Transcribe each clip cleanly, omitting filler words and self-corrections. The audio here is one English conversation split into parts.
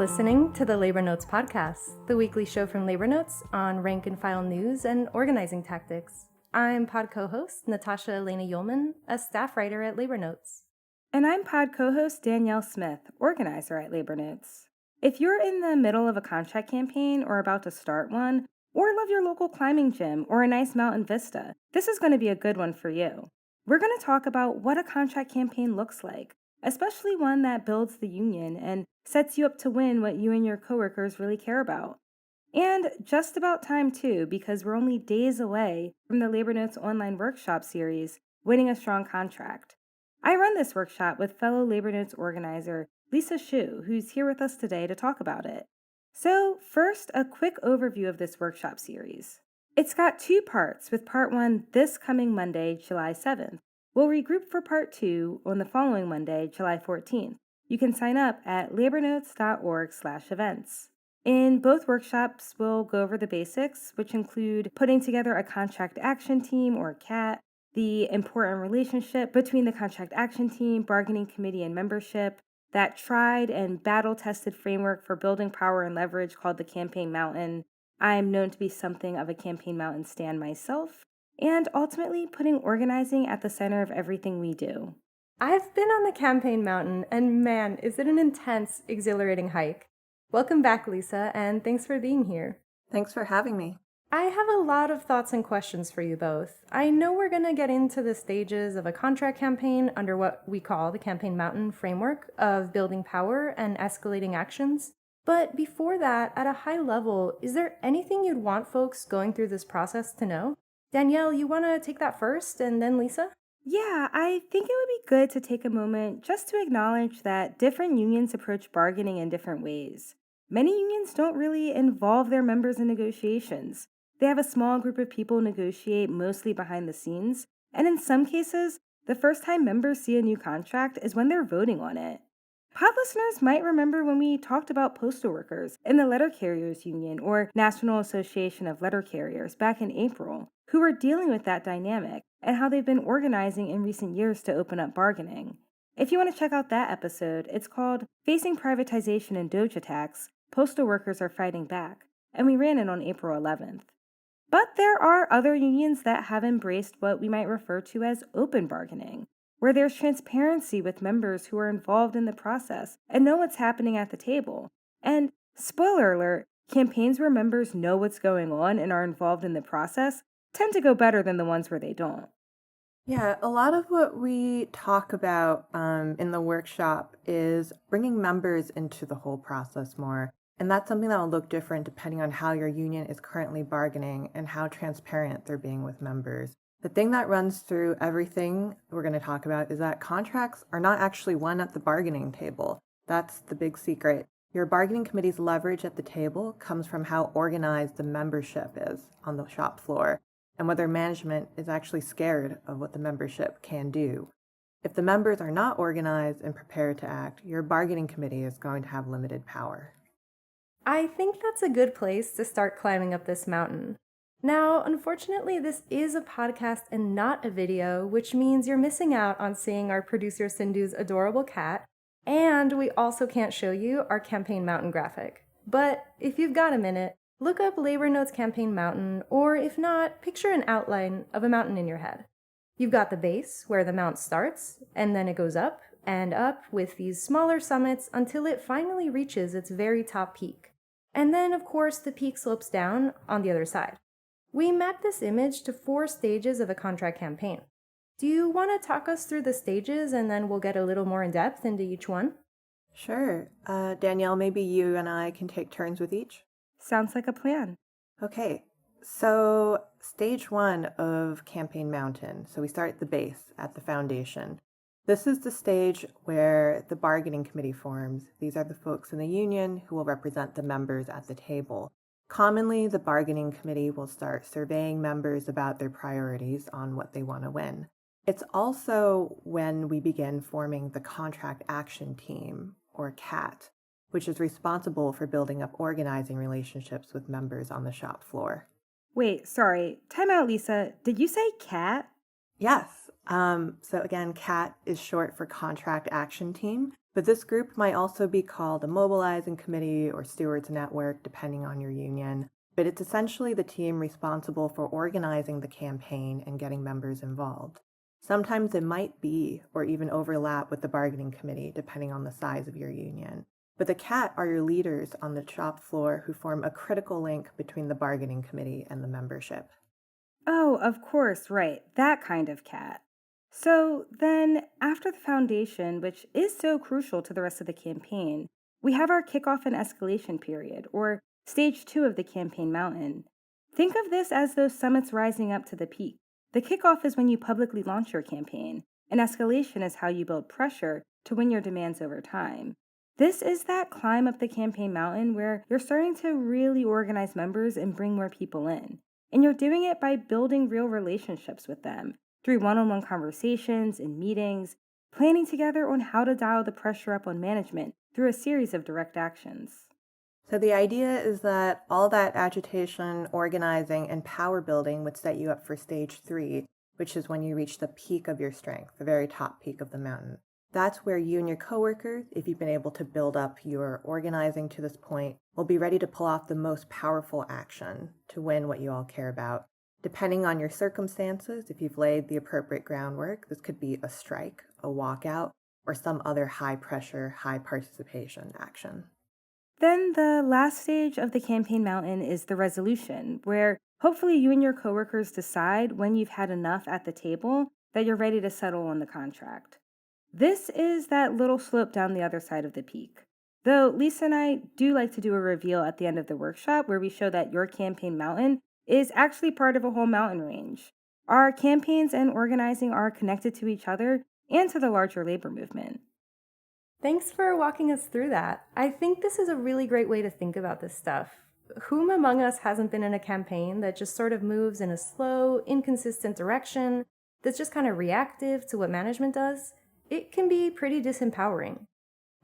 listening to the Labor Notes podcast, the weekly show from Labor Notes on rank and file news and organizing tactics. I'm pod co-host Natascha Elena Ulhmann, a staff writer at Labor Notes. And I'm pod co-host Danielle Smith, organizer at Labor Notes. If you're in the middle of a contract campaign or about to start one, or love your local climbing gym or a nice mountain vista, this is going to be a good one for you. We're going to talk about what a contract campaign looks like, especially one that builds the union and sets you up to win what you and your coworkers really care about. And just about time too, because we're only days away from the Labor Notes online workshop series, Winning a Strong Contract. I run this workshop with fellow Labor Notes organizer Lisa Shu, who's here with us today to talk about it. So first, a quick overview of this workshop series. It's got two parts, with part one this coming Monday, July 7th. We'll regroup for part two on the following Monday, July 14th. You can sign up at labornotes.org/events. In both workshops, we'll go over the basics, which include putting together a contract action team, or CAT, the important relationship between the contract action team, bargaining committee, and membership, that tried and battle-tested framework for building power and leverage called the Campaign Mountain. I'm known to be something of a Campaign Mountain stan myself, and ultimately putting organizing at the center of everything we do. I've been on the Campaign Mountain, and man, is it an intense, exhilarating hike. Welcome back, Lisa, and thanks for being here. Thanks for having me. I have a lot of thoughts and questions for you both. I know we're going to get into the stages of a contract campaign under what we call the Campaign Mountain framework of building power and escalating actions. But before that, at a high level, is there anything you'd want folks going through this process to know? Danielle, you want to take that first, and then Lisa? Yeah, I think it would be good to take a moment just to acknowledge that different unions approach bargaining in different ways. Many unions don't really involve their members in negotiations. They have a small group of people negotiate mostly behind the scenes, and in some cases, the first time members see a new contract is when they're voting on it. Pod listeners might remember when we talked about postal workers in the Letter Carriers Union or National Association of Letter Carriers back in April, who were dealing with that dynamic and how they've been organizing in recent years to open up bargaining. If you want to check out that episode, it's called Facing Privatization and Doge Attacks, Postal Workers Are Fighting Back, and we ran it on April 11th. But there are other unions that have embraced what we might refer to as open bargaining, where there's transparency with members who are involved in the process and know what's happening at the table. And, spoiler alert, campaigns where members know what's going on and are involved in the process tend to go better than the ones where they don't. Yeah, a lot of what we talk about in the workshop is bringing members into the whole process more. And that's something that will look different depending on how your union is currently bargaining and how transparent they're being with members. The thing that runs through everything we're going to talk about is that contracts are not actually won at the bargaining table. That's the big secret. Your bargaining committee's leverage at the table comes from how organized the membership is on the shop floor and whether management is actually scared of what the membership can do. If the members are not organized and prepared to act, your bargaining committee is going to have limited power. I think that's a good place to start climbing up this mountain. Now, unfortunately, this is a podcast and not a video, which means you're missing out on seeing our producer Sindhu's adorable cat, and we also can't show you our Campaign Mountain graphic. But if you've got a minute, look up Labor Notes Campaign Mountain, or if not, picture an outline of a mountain in your head. You've got the base, where the mount starts, and then it goes up and up with these smaller summits until it finally reaches its very top peak. And then, of course, the peak slopes down on the other side. We mapped this image to 4 stages of a contract campaign. Do you want to talk us through the stages, and then we'll get a little more in depth into each one? Sure. Danielle, maybe you and I can take turns with each? Sounds like a plan. Okay, so stage 1 of Campaign Mountain. So we start at the base, at the foundation. This is the stage where the bargaining committee forms. These are the folks in the union who will represent the members at the table. Commonly, the bargaining committee will start surveying members about their priorities on what they want to win. It's also when we begin forming the Contract Action Team, or CAT, which is responsible for building up organizing relationships with members on the shop floor. Wait, sorry. Time out, Lisa. Did you say CAT? Yes. So again, CAT is short for Contract Action Team, But this group might also be called a mobilizing committee or stewards network, depending on your union. But it's essentially the team responsible for organizing the campaign and getting members involved. Sometimes it might be or even overlap with the bargaining committee, depending on the size of your union. But the CAT are your leaders on the shop floor who form a critical link between the bargaining committee and the membership. Oh, of course, right. That kind of cat. So then, after the foundation, which is so crucial to the rest of the campaign, we have our kickoff and escalation period, or stage 2 of the campaign mountain. Think of this as those summits rising up to the peak. The kickoff is when you publicly launch your campaign, and escalation is how you build pressure to win your demands over time. This is that climb up the campaign mountain where you're starting to really organize members and bring more people in. And you're doing it by building real relationships with them through one on one conversations and meetings, planning together on how to dial the pressure up on management through a series of direct actions. So the idea is that all that agitation, organizing, and power building would set you up for stage 3, which is when you reach the peak of your strength, the very top peak of the mountain. That's where you and your coworkers, if you've been able to build up your organizing to this point, will be ready to pull off the most powerful action to win what you all care about. Depending on your circumstances, if you've laid the appropriate groundwork, this could be a strike, a walkout, or some other high-pressure, high-participation action. Then the last stage of the campaign mountain is the resolution, where hopefully you and your coworkers decide when you've had enough at the table that you're ready to settle on the contract. This is that little slope down the other side of the peak. Though Lisa and I do like to do a reveal at the end of the workshop where we show that your campaign mountain is actually part of a whole mountain range. Our campaigns and organizing are connected to each other and to the larger labor movement. Thanks for walking us through that. I think this is a really great way to think about this stuff. Whom among us hasn't been in a campaign that just sort of moves in a slow, inconsistent direction, that's just kind of reactive to what management does? It can be pretty disempowering.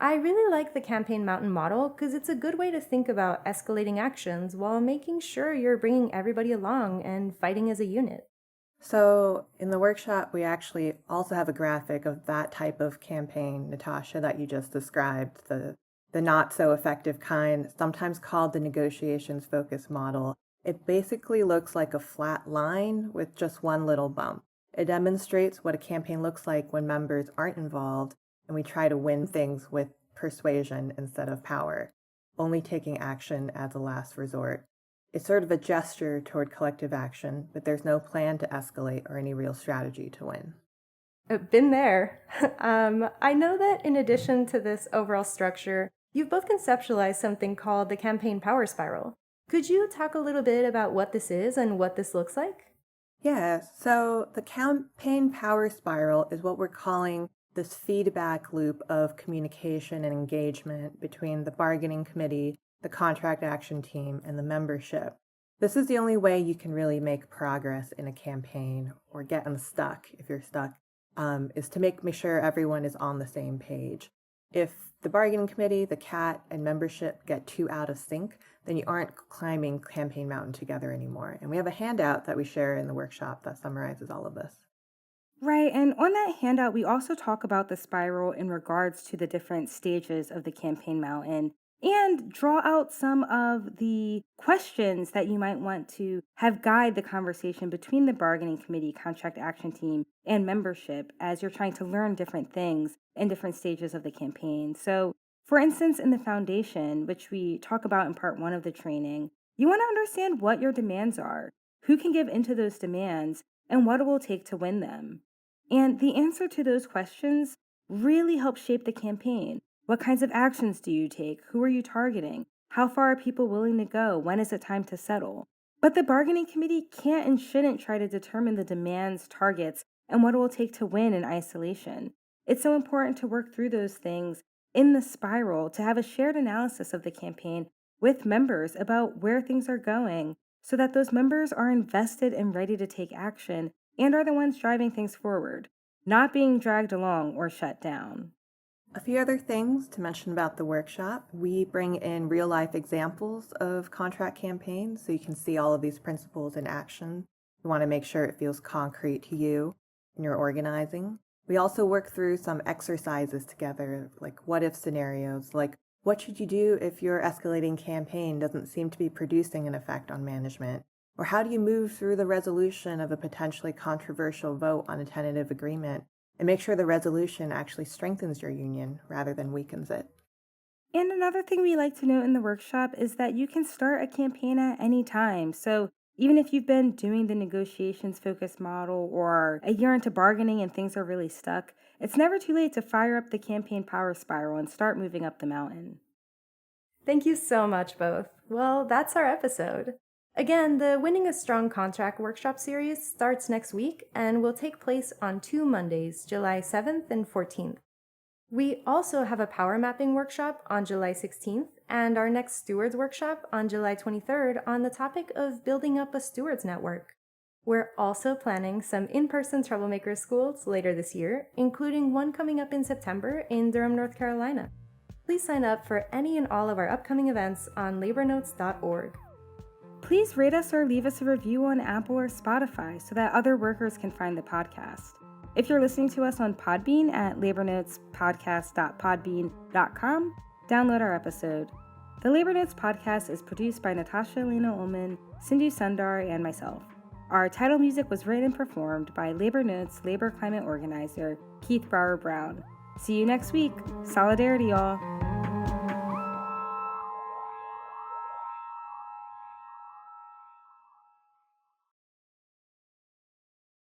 I really like the campaign mountain model because it's a good way to think about escalating actions while making sure you're bringing everybody along and fighting as a unit. So in the workshop, we actually also have a graphic of that type of campaign, Natascha, that you just described, the not so effective kind, sometimes called the negotiations focus model. It basically looks like a flat line with just one little bump. It demonstrates what a campaign looks like when members aren't involved and we try to win things with persuasion instead of power, only taking action as a last resort. It's sort of a gesture toward collective action, but there's no plan to escalate or any real strategy to win. Been there. I know that in addition to this overall structure, you've both conceptualized something called the campaign power spiral. Could you talk a little bit about what this is and what this looks like? Yeah, so the campaign power spiral is what we're calling this feedback loop of communication and engagement between the bargaining committee, the contract action team, and the membership. This is the only way you can really make progress in a campaign or get unstuck if you're stuck, is to make sure everyone is on the same page. If the bargaining committee, the CAT, and membership get too out of sync, then you aren't climbing Campaign Mountain together anymore. And we have a handout that we share in the workshop that summarizes all of this. Right, and on that handout, we also talk about the spiral in regards to the different stages of the campaign mountain and draw out some of the questions that you might want to have guide the conversation between the bargaining committee, contract action team, and membership as you're trying to learn different things in different stages of the campaign. So, for instance, in the foundation, which we talk about in part 1 of the training, you want to understand what your demands are, who can give into those demands, and what it will take to win them. And the answer to those questions really helps shape the campaign. What kinds of actions do you take? Who are you targeting? How far are people willing to go? When is it time to settle? But the bargaining committee can't and shouldn't try to determine the demands, targets, and what it will take to win in isolation. It's so important to work through those things in the spiral to have a shared analysis of the campaign with members about where things are going so that those members are invested and ready to take action and are the ones driving things forward, not being dragged along or shut down. A few other things to mention about the workshop. We bring in real-life examples of contract campaigns so you can see all of these principles in action. We want to make sure it feels concrete to you in your organizing. We also work through some exercises together, like what if scenarios, like what should you do if your escalating campaign doesn't seem to be producing an effect on management? Or how do you move through the resolution of a potentially controversial vote on a tentative agreement and make sure the resolution actually strengthens your union rather than weakens it? And another thing we like to note in the workshop is that you can start a campaign at any time. So even if you've been doing the negotiations focused model or a year into bargaining and things are really stuck, it's never too late to fire up the campaign power spiral and start moving up the mountain. Thank you so much, both. Well, that's our episode. Again, the Winning a Strong Contract workshop series starts next week and will take place on 2 Mondays, July 7th and 14th. We also have a power mapping workshop on July 16th and our next stewards workshop on July 23rd on the topic of building up a stewards network. We're also planning some in-person Troublemaker schools later this year, including one coming up in September in Durham, North Carolina. Please sign up for any and all of our upcoming events on labornotes.org. Please rate us or leave us a review on Apple or Spotify so that other workers can find the podcast. If you're listening to us on Podbean at labornotespodcast.podbean.com, download our episode. The Labor Notes podcast is produced by Natascha, Elena, Ulhmann, Sindhu Sundar, and myself. Our title music was written and performed by Labor Notes Labor Climate Organizer Keith Brower Brown. See you next week. Solidarity, y'all.